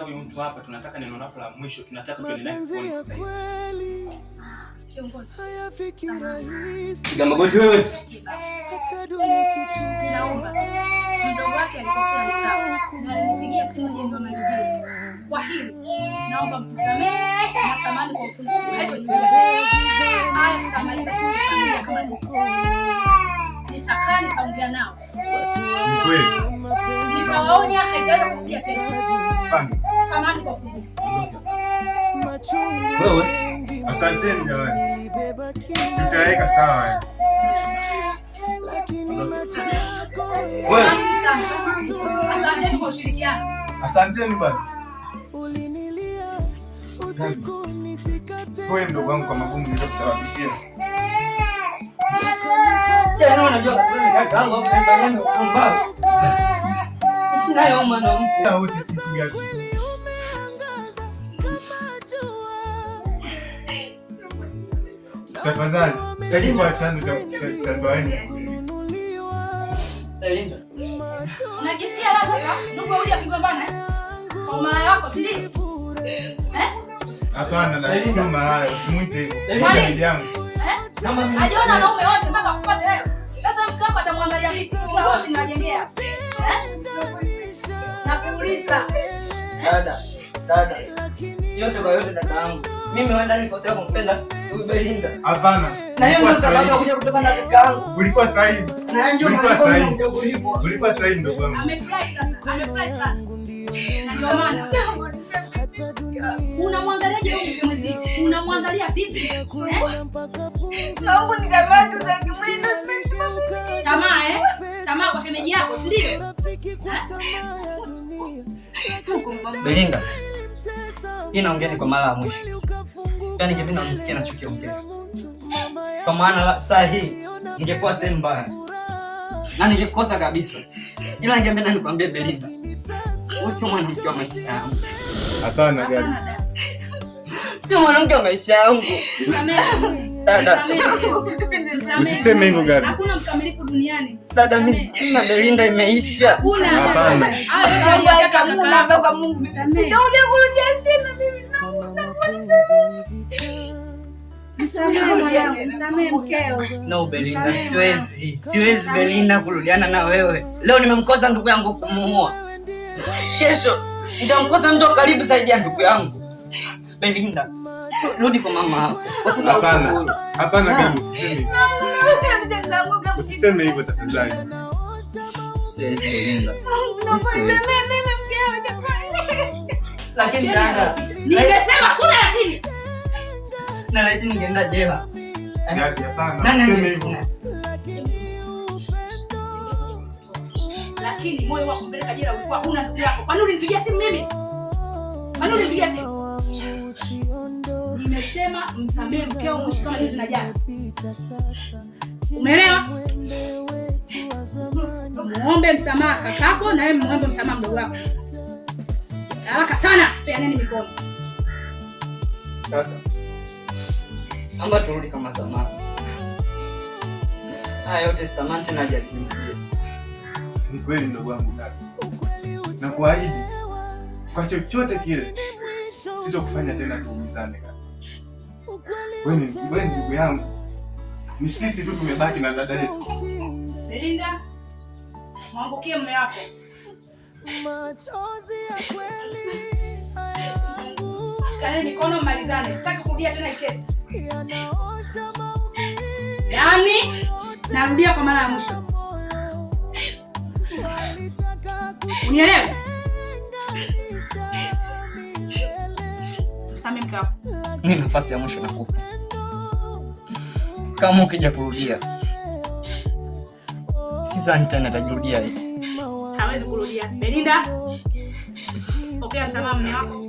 huyu mtu hapa, tunataka neno lako la mwisho, tunataka tuende naye kwa sasa hivi. Kiongozi. Piga magoti wewe. Naomba. Mdogo wake alikosea sawa. Na alinipigia simu ndio malizia. Kwa hili naomba mtusamehe na samahani kwa usumbufu haitotendeka. Haya tutamaliza sisi familia kama ni. Nitakaa nikaongea nao. Ni kweli. Nitawaonya haitaweza kurudia tena. Samahani kwa usumbufu. Wewe, asanteni jamani. Tutaweka sawa. Wewe, asanteni kwa ushirikiano. Asanteni bwana. Kwa mdogo wangu kwa magumu niliyokusababishia. jana unajua kaka yangu hapo ndio kwamba sina yoma na mtu. Wote sisi gapi? Tafadhali, karibu achane cha ndoani. Linda. Unajisikia la sasa? Ndugu huyu akigombana kwa mara yako, si ndio? Hapana, na sio malaya, usimuite hivyo. Bibi yangu. Kama mimi. Ajiona wanaume wote mpaka kufuate leo. Sasa mtu hapa atamwangalia vipi? Kwa wote ninawajengea. Nakuuliza. Dada. Yote kwa yote dada yangu. Mimi wenda nikosea kumpenda huyu Belinda. Hapana. Na hiyo ndio sababu ya kuja kutoka na kaka yangu. Ulikuwa sahihi. Na ndio ulikuwa sahihi ndugu wangu. Amefurahi sasa. Amefurahi sana. Na ndio maana unamwangaliaje huyu mzee? Unamwangalia vipi? Naomba ni jamaa tu za kimwendo mimi. Tamaa Tamaa kwa shemeji yako, si ndio? Belinda. Inaongea kwa mara ya mwisho. Yaani ningependa unisikie na chuki ongea. Kwa maana saa hii ningekuwa sehemu mbaya. Na ningekosa kabisa. Ila ningependa nikwambie Belinda. Wewe sio mwanamke wa maisha yangu. Hapana gani? Sio mwanamke wa maisha yangu. Dada. Usiseme hivyo gani? Hakuna mkamilifu duniani. Dada, mimi na Belinda imeisha. Hapana. Hapana. Kwa Mungu. Sitakuja kurudia tena mimi. Msamehe mkeo. No Belinda, siwezi Belinda kurudiana na wewe. Leo nimemkosa ndugu yangu kumuua. Kesho nitamkosa mtu karibu zaidi ya ndugu yangu. Belinda, rudi kwa mama yako. Hapana. Hapana gani, usiseme. Usiseme hivyo tafadhali. Siwezi Belinda. Mimi mkeo jamani. Lakini dada, nimesema kuna lakini. Na laiti ningeenda jela. Hapana, usiseme hivyo. Lakini moyo wako kupeleka jela ulikuwa huna ndugu yako. Kwani ulinipigia simu mimi? Kwani ulinipigia simu? Nimesema msamehe mkeo mwisho kama hizi na jana. Umeelewa? Muombe msamaha kakako na wewe muombe msamaha mdogo wako. Haraka sana, peaneni mikono. Kaka. Amba turudi kama zamani. Haya yote sitamani tena jaribu. Ni kweli ndugu wangu dada. Na kuahidi kwa chochote kile sitokufanya tena tuumizane kaka. Wewe ndugu yangu. Ni sisi tu tumebaki na dada yetu. Belinda, mwambukie mume wako. Shikaneni mikono mmalizane. Sitaki kurudia tena hii kesi. Yaani, narudia kwa mara ya mwisho. Unielewe? Tusamehe mke wako. Ni nafasi ya mwisho nakupa. Kama ukija kurudia, sidhani tena atajirudia hii. Hawezi kurudia. Belinda, pokea msamaha mume wako.